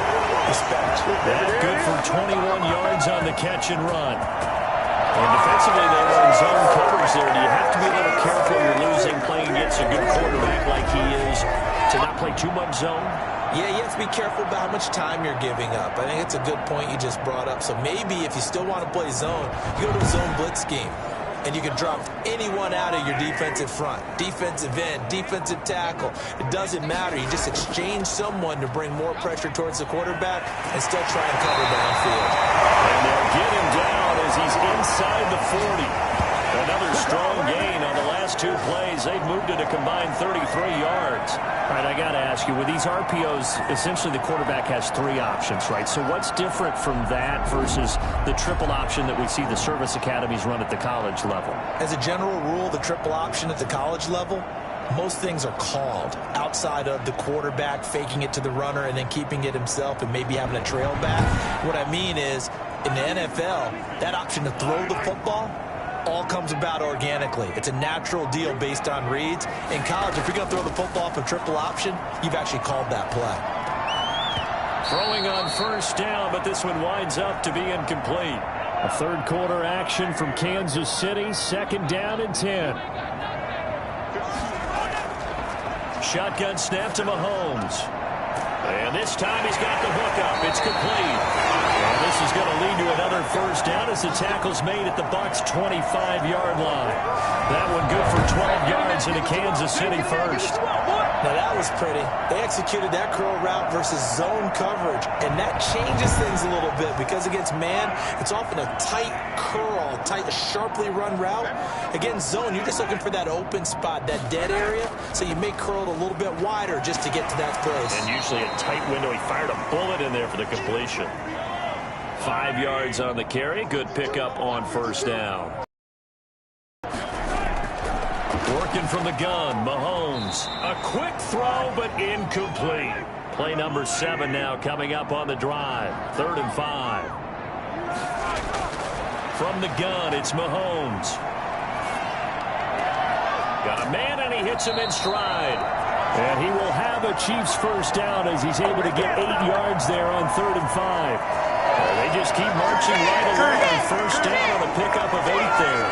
That's good for 21 yards on the catch and run. And defensively, they were in zone coverage there. Do you have to be a little careful you're losing playing against a good quarterback like he is to not play too much zone? Yeah, you have to be careful about how much time you're giving up. I think it's a good point you just brought up. So maybe if you still want to play zone, you go to a zone blitz scheme. And you can drop anyone out of your defensive front, defensive end, defensive tackle. It doesn't matter. You just exchange someone to bring more pressure towards the quarterback and still try and cover downfield. And they'll get him down as he's inside the 40. Another strong gain on the last 2 plays. They've moved it a combined 33 yards. All right, I got to ask you, with these RPOs, essentially the quarterback has 3 options, right? So what's different from that versus the triple option that we see the service academies run at the college level? As a general rule, the triple option at the college level, most things are called outside of the quarterback faking it to the runner and then keeping it himself and maybe having a trail back. What I mean is, in the NFL, that option to throw the football all comes about organically. It's a natural deal based on reads. In college, if you're going to throw the football off a triple option, you've actually called that play. Throwing on 1st down, but this one winds up to be incomplete. A 3rd quarter action from Kansas City, 2nd down and 10. Shotgun snap to Mahomes. And this time he's got the hookup. It's complete. And this is going to lead to another 1st down as the tackle's made at the Bucs' 25-yard line. That one good for 12 yards in a Kansas City 1st. Now that was pretty. They executed that curl route versus zone coverage, and that changes things a little bit because against man, it's often a tight curl, tight, sharply run route. Against zone, you're just looking for that open spot, that dead area, so you may curl it a little bit wider just to get to that place. And usually a tight window. He fired a bullet in there for the completion. 5 yards on the carry. Good pickup on 1st down. Working from the gun, Mahomes. A quick throw, but incomplete. Play number 7 now coming up on the drive. 3rd and 5. From the gun, it's Mahomes. Got a man, and he hits him in stride. And he will have a Chiefs first down as he's able to get 8 yards there on 3rd and 5. They just keep marching right along on first down on a pickup of 8 there.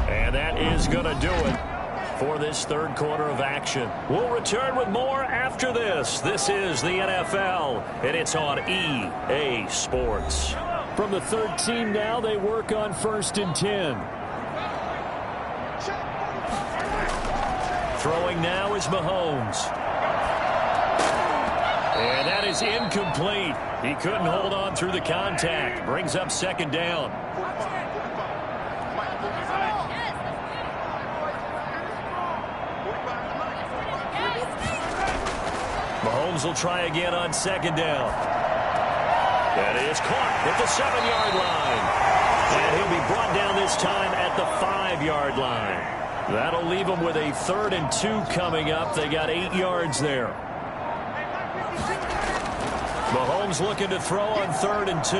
And that is going to do it for this third quarter of action. We'll return with more after this. This is the NFL, and it's on EA Sports. From the third team now, they work on 1st and 10. Throwing now is Mahomes. And that is incomplete. He couldn't hold on through the contact. Brings up 2nd down. Mahomes will try again on 2nd down. That is caught at the 7-yard line. And he'll be brought down this time at the 5-yard line. That'll leave them with a 3rd and 2 coming up. They got 8 yards there. Mahomes looking to throw on 3rd and 2.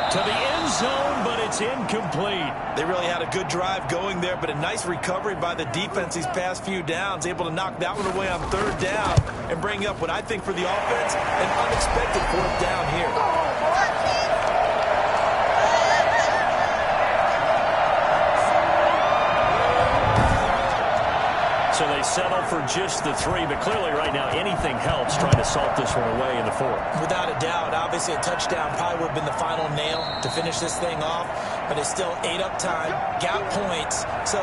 To the end zone, but it's incomplete. They really had a good drive going there, but a nice recovery by the defense these past few downs, able to knock that one away on 3rd down and bring up what I think for the offense, an unexpected 4th down here. So they settle for just the 3, but clearly right now anything helps trying to salt this one away in the 4th. Without a doubt, obviously a touchdown probably would have been the final nail to finish this thing off, but it's still ate up time, got points, so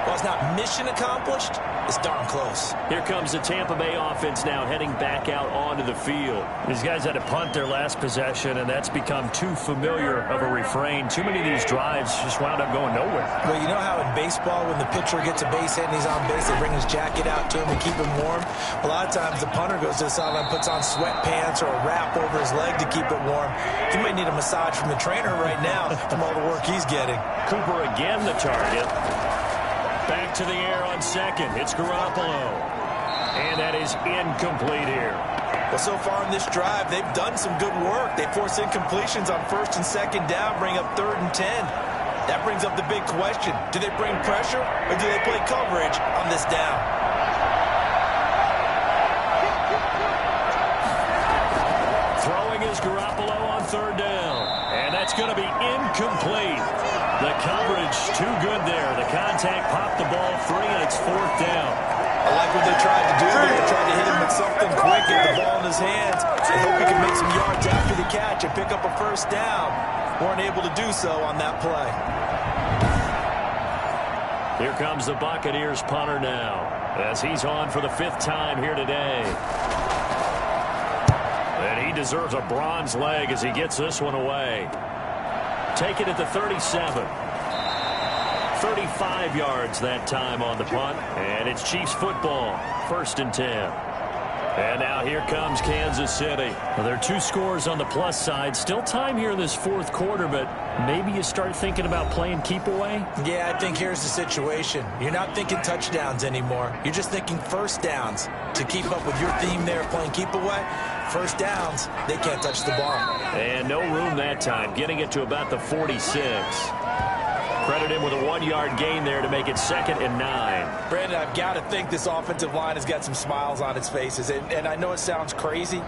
while it's not mission accomplished, it's darn close. Here comes the Tampa Bay offense now heading back out onto the field. These guys had to punt their last possession, and that's become too familiar of a refrain. Too many of these drives just wound up going nowhere. Well, you know how in baseball when the pitcher gets a base hit and he's on base, they bring his jacket out to him to keep him warm? A lot of times the punter goes to the sideline, puts on sweatpants or a wrap over his leg to keep it warm. He might need a massage from the trainer right now from all the work he's getting. Cooper again the target. Back to the air on 2nd. It's Garoppolo. And that is incomplete here. Well, so far in this drive, they've done some good work. They force incompletions on 1st and 2nd down, bring up 3rd and 10. That brings up the big question. Do they bring pressure or do they play coverage on this down? Throwing is Garoppolo on 3rd down. And that's going to be incomplete. The coverage too good there. The contact popped the ball free, and it's 4th down. I like what they tried to do. They tried to hit him with something quick, get the ball in his hands. They hope he can make some yards after the catch and pick up a 1st down. Weren't able to do so on that play. Here comes the Buccaneers punter now, as he's on for the 5th time here today. And he deserves a bronze leg as he gets this one away. Take it at the 37. 35 yards that time on the punt. And it's Chiefs football. 1st and 10. And now here comes Kansas City. Well, there are 2 scores on the plus side. Still time here in this 4th quarter, but maybe you start thinking about playing keep away? Yeah, I think here's the situation. You're not thinking touchdowns anymore. You're just thinking 1st downs. To keep up with your theme there, playing keep away, 1st downs, they can't touch the ball. And no room that time, getting it to about the 46. Credit him with a 1-yard gain there to make it 2nd and 9. Brandon, I've got to think this offensive line has got some smiles on its faces. And I know it sounds crazy,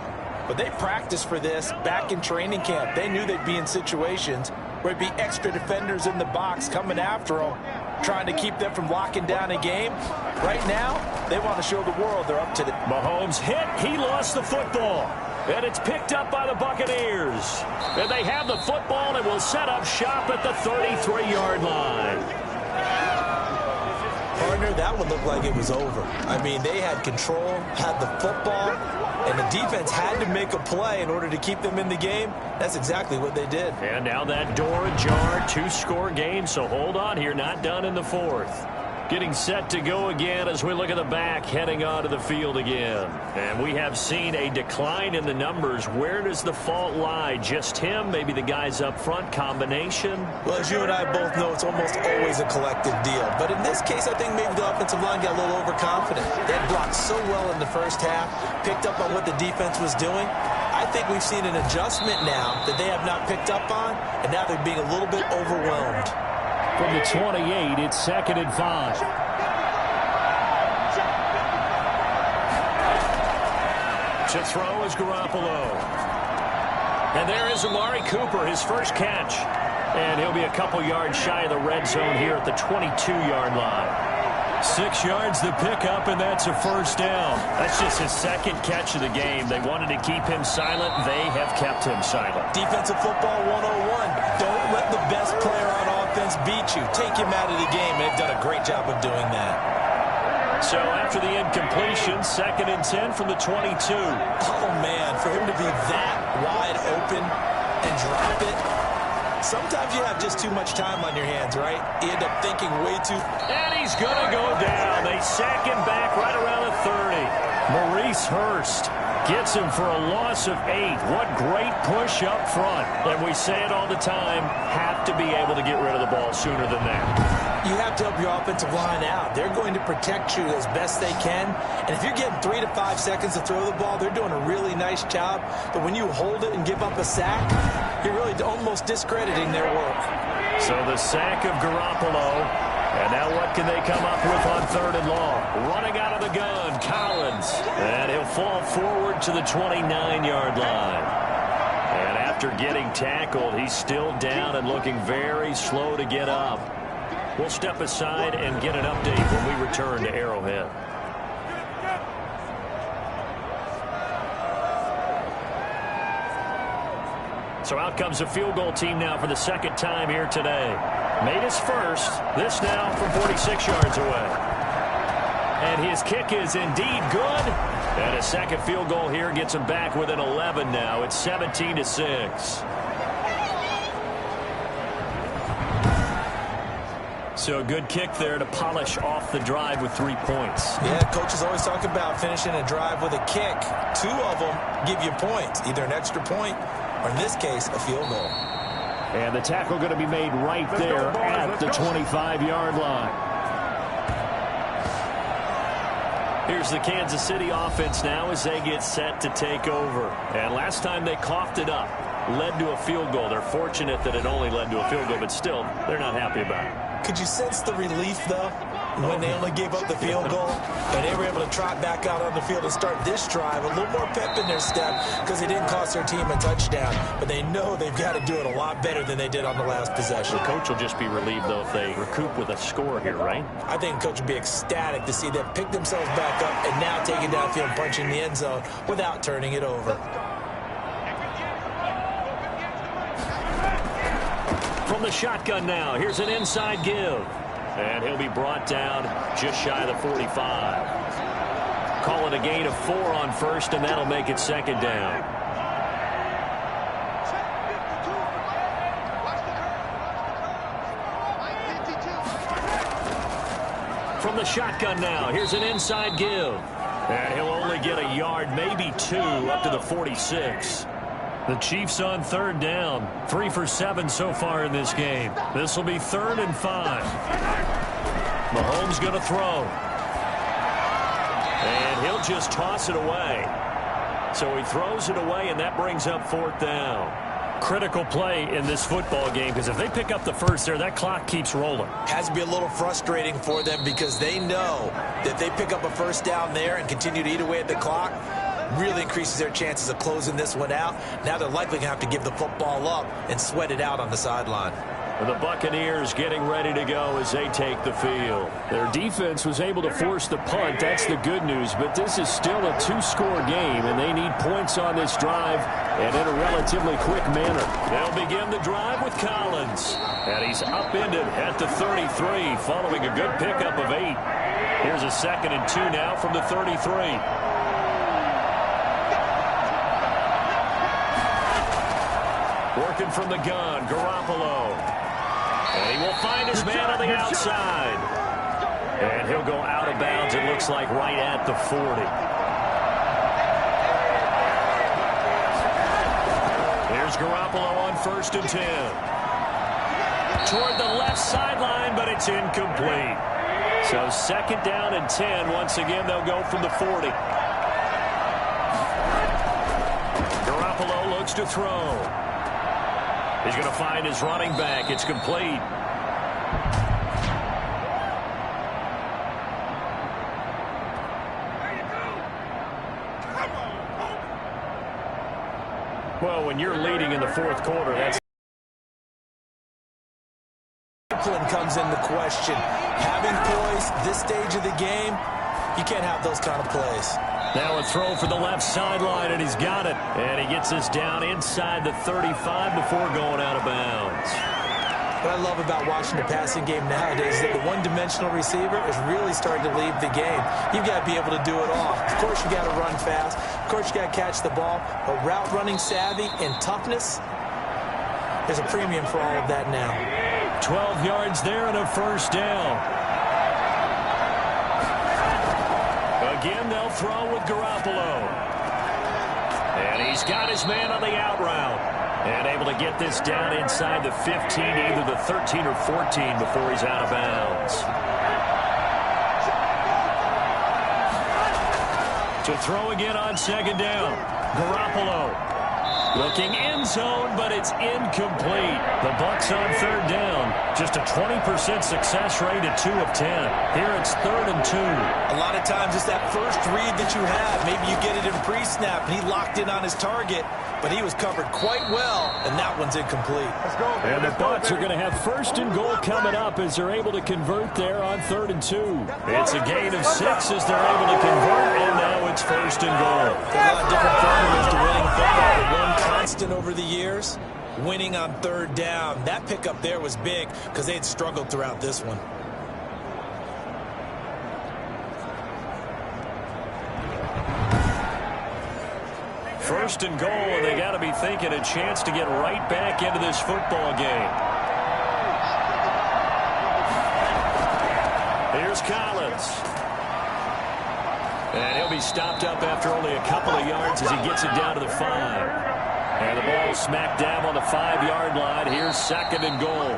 but they practiced for this back in training camp. They knew they'd be in situations where it'd be extra defenders in the box coming after them, trying to keep them from locking down a game. Right now, they want to show the world they're up to the... Mahomes hit. He lost the football. And it's picked up by the Buccaneers. And they have the football and will set up shop at the 33-yard line. Partner, that one looked like it was over. I mean, they had control, had the football, and the defense had to make a play in order to keep them in the game. That's exactly what they did. And now that door ajar, 2-score game, so hold on here, not done in the 4th. Getting set to go again as we look at the back heading onto the field again. And we have seen a decline in the numbers. Where does the fault lie? Just him? Maybe the guys up front? Combination? Well, as you and I both know, it's almost always a collective deal. But in this case, I think maybe the offensive line got a little overconfident. They had blocked so well in the first half, picked up on what the defense was doing. I think we've seen an adjustment now that they have not picked up on, and now they're being a little bit overwhelmed. From the 28, it's 2nd and 5. To throw is Garoppolo. And there is Amari Cooper, his first catch. And he'll be a couple yards shy of the red zone here at the 22-yard line. 6 yards the pickup, and that's a first down. That's just his second catch of the game. They wanted to keep him silent. They have kept him silent. Defensive football 101. Don't let the best player on offense beat you. Take him out of the game. They've done a great job of doing that. So after the incompletion, 2nd and 10 from the 22. Oh, man, for him to be that wide open and drop it. Sometimes you have just too much time on your hands, right? You end up thinking way too... And he's going to go down. They sack him back right around the 30. Maurice Hurst gets him for a loss of 8. What great push up front. And we say it all the time, have to be able to get rid of the ball sooner than that. You have to help your offensive line out. They're going to protect you as best they can. And if you're getting 3 to 5 seconds to throw the ball, they're doing a really nice job. But when you hold it and give up a sack, you're really almost discrediting their work. So the sack of Garoppolo. And now what can they come up with on 3rd and long? Running out of the gun, Collins. And he'll fall forward to the 29-yard line. And after getting tackled, he's still down and looking very slow to get up. We'll step aside and get an update when we return to Arrowhead. So out comes a field goal team now for the second time here today. Made his first. This now from 46 yards away. And his kick is indeed good. And a second field goal here gets him back within 11 now. It's 17-6. So a good kick there to polish off the drive with 3 points. Yeah, coaches always talk about finishing a drive with a kick. 2 of them give you points, either an extra point or, in this case, a field goal. And the tackle going to be made right there at the 25-yard line. Here's the Kansas City offense now as they get set to take over. And last time they coughed it up, led to a field goal. They're fortunate that it only led to a field goal, but still, they're not happy about it. Could you sense the relief, though, when they only gave up the field goal? And they were able to trot back out on the field and start this drive. A little more pep in their step because they didn't cost their team a touchdown. But they know they've got to do it a lot better than they did on the last possession. The coach will just be relieved, though, if they recoup with a score here, right? I think the coach would be ecstatic to see them pick themselves back up and now take it downfield and punch in the end zone without turning it over. From the shotgun now, here's an inside give. And he'll be brought down just shy of the 45. Call it a gain of 4 on first, and that'll make it 2nd down. From the shotgun now, here's an inside give. And he'll only get a yard, maybe 2, up to the 46. The Chiefs on 3rd down. 3 for 7 so far in this game. This will be 3rd and 5. Mahomes going to throw. And he'll just toss it away. So he throws it away, and that brings up 4th down. Critical play in this football game because if they pick up the first there, that clock keeps rolling. Has to be a little frustrating for them because they know that they pick up a first down there and continue to eat away at the clock. Really increases their chances of closing this one out. Now they're likely going to have to give the football up and sweat it out on the sideline. The Buccaneers getting ready to go as they take the field. Their defense was able to force the punt. That's the good news. But this is still a 2-score game, and they need points on this drive and in a relatively quick manner. They'll begin the drive with Collins. And he's upended at the 33 following a good pickup of 8. Here's a 2nd and 2 now from the 33. Working from the gun, Garoppolo. And he will find his man on the outside. And he'll go out of bounds, it looks like, right at the 40. Here's Garoppolo on 1st and 10. Toward the left sideline, but it's incomplete. So 2nd down and 10. Once again, they'll go from the 40. Garoppolo looks to throw. He's going to find his running back. It's complete. Well, when you're leading in the 4th quarter, that's comes into question. Having poise this stage of the game, you can't have those kind of plays. now a throw for the left sideline, and he's got it. And he gets us down inside the 35 before going out of bounds. What I love about watching the passing game nowadays is that the one-dimensional receiver is really starting to leave the game. You've got to be able to do it all. Of course, you got to run fast. Of course, you got to catch the ball. But route running savvy and toughness, there's a premium for all of that now. 12 yards there and a 1st down. Again, they'll throw with Garoppolo. And he's got his man on the out route. And able to get this down inside the 15, either the 13 or 14 before he's out of bounds. To throw again on 2nd down. Garoppolo. Looking end zone, but it's incomplete. The Bucs on 3rd down. Just a 20% success rate at 2 of 10. Here it's 3rd and 2. A lot of times it's that first read that you have. Maybe you get it in pre-snap, and he locked in on his target, but he was covered quite well, and that one's incomplete. Let's go, and the Bucs are going to have 1st and goal coming up as they're able to convert there on 3rd and 2. It's a gain of 6 as they're able to convert, and now it's 1st and goal. There's a lot of different formulas to winning football, but one constant over the years, winning on 3rd down. That pickup there was big because they had struggled throughout this one. First and goal, and they got to be thinking a chance to get right back into this football game. Here's Collins. And he'll be stopped up after only a couple of yards as he gets it down to the 5. And the ball smacked down on the 5-yard line. Here's 2nd and goal.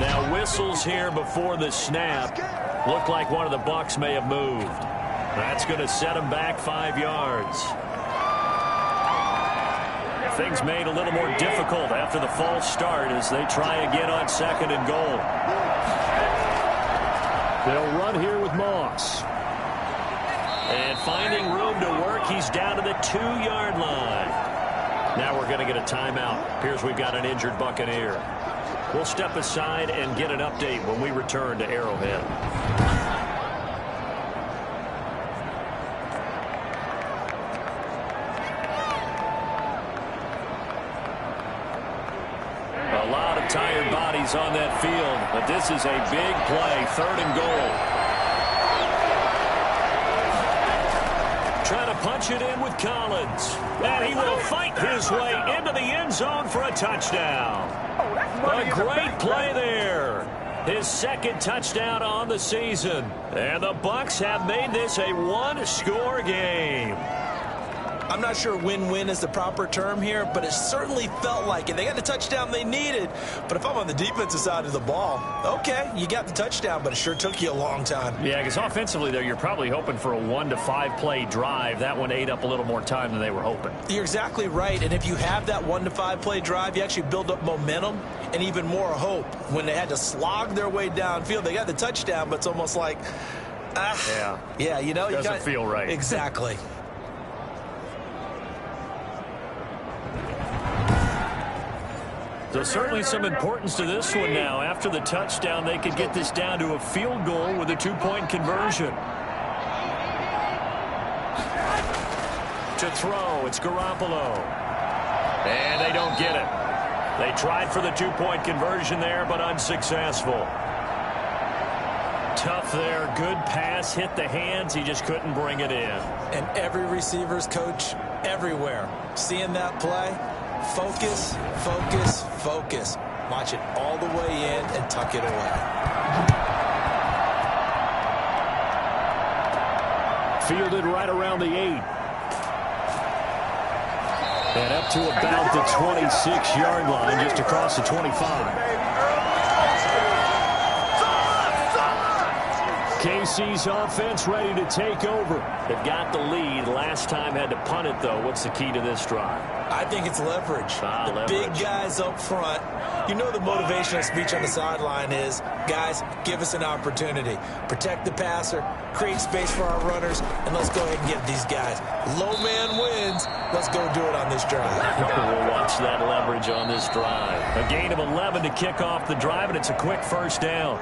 Now whistles here before the snap. Looked like one of the Bucs may have moved. That's going to set him back 5 yards. Things made a little more difficult after the false start as they try again on 2nd and goal. They'll run here with Moss. And finding room to work, he's down to the 2-yard line. Now we're going to get a timeout. Appears we've got an injured Buccaneer. We'll step aside and get an update when we return to Arrowhead. A lot of tired bodies on that field, but this is a big play, 3rd and goal. Trying to punch it in with Collins. And he will fight his way into the end zone for a touchdown. A great play there. His 2nd touchdown on the season. And the Bucs have made this a one-score game. I'm not sure win-win is the proper term here, but it certainly felt like it. They got the touchdown they needed, but if I'm on the defensive side of the ball, okay, you got the touchdown, but it sure took you a long time. Yeah, because offensively, though, you're probably hoping for a 1 to 5 play drive. That one ate up a little more time than they were hoping. You're exactly right, and if you have that 1 to 5 play drive, you actually build up momentum and even more hope. When they had to slog their way downfield, they got the touchdown, but it's almost like, yeah, you know, doesn't feel right. Exactly. So certainly some importance to this one now. After the touchdown, they could get this down to a field goal with a 2-point conversion. To throw, it's Garoppolo. And they don't get it. They tried for the 2-point conversion there, but unsuccessful. Tough there. Good pass, hit the hands. He just couldn't bring it in. And every receiver's coach everywhere, seeing that play, focus, focus, focus. Watch it all the way in and tuck it away. Fielded right around the 8. And up to about the 26-yard line, just across the 25. KC's offense ready to take over. They've got the lead. Last time had to punt it, though. What's the key to this drive? I think it's leverage. Big guys up front. You know the motivational speech on the sideline is, guys, give us an opportunity. Protect the passer, create space for our runners, and let's go ahead and get these guys. Low man wins. Let's go do it on this drive. We'll watch that leverage on this drive. A gain of 11 to kick off the drive, and it's a quick first down.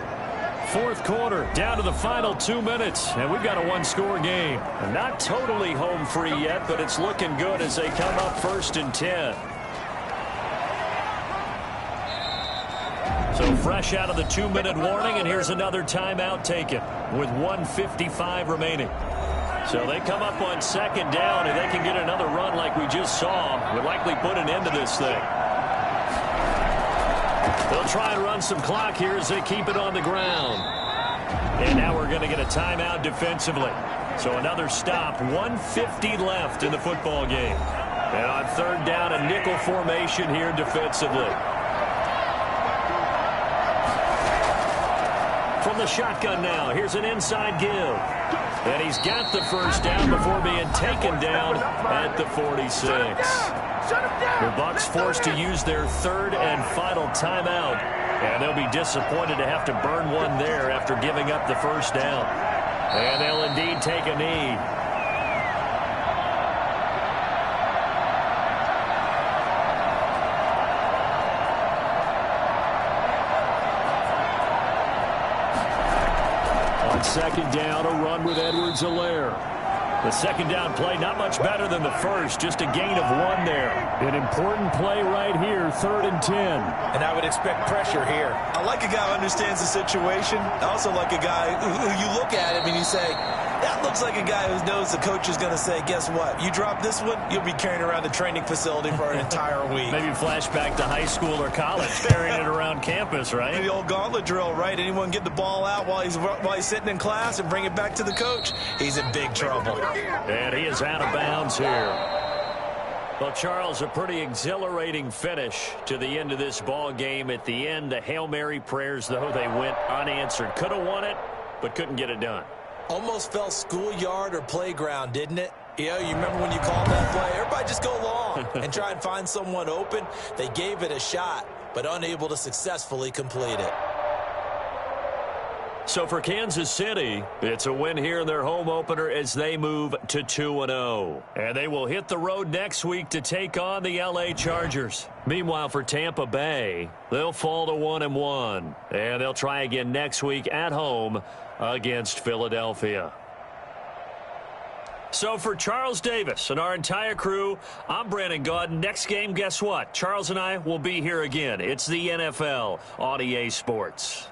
Fourth quarter, down to the final 2 minutes, and we've got a one-score game. Not totally home free yet, but it's looking good as they come up 1st and 10. So fresh out of the 2-minute warning, and here's another timeout taken with 1:55 remaining. So they come up on 2nd down, and they can get another run like we just saw. Would likely put an end to this thing. They'll try and run some clock here as they keep it on the ground. And now we're going to get a timeout defensively. So another stop, 1:50 left in the football game. And on 3rd down, a nickel formation here defensively. From the shotgun now, here's an inside give. And he's got the first down before being taken down at the 46. The Bucs forced to use their 3rd and final timeout, and they'll be disappointed to have to burn one there after giving up the first down. And they'll indeed take a knee. On 2nd down, a run with Edwards-Helaire. The 2nd down play, not much better than the first, just a gain of 1 there. An important play right here, 3rd and 10. And I would expect pressure here. I like a guy who understands the situation. I also like a guy who you look at him and you say, that looks like a guy who knows the coach is going to say, guess what? You drop this one, you'll be carrying around the training facility for an entire week. Maybe flashback to high school or college, carrying it around campus, right? The old gauntlet drill, right? Anyone get the ball out while he's sitting in class and bring it back to the coach? He's in big trouble. And he is out of bounds here. Well, Charles, a pretty exhilarating finish to the end of this ball game. At the end, the Hail Mary prayers, though, they went unanswered. Could have won it, but couldn't get it done. Almost felt schoolyard or playground, didn't it? You know, you remember when you called that play? Everybody just go long and try and find someone open. They gave it a shot, but unable to successfully complete it. So for Kansas City, it's a win here in their home opener as they move to 2-0. And they will hit the road next week to take on the LA Chargers. Meanwhile, for Tampa Bay, they'll fall to 1-1. And they'll try again next week at home against Philadelphia. So for Charles Davis and our entire crew, I'm Brandon Gaudin. Next game, guess what? Charles and I will be here again. It's the NFL on EA Sports.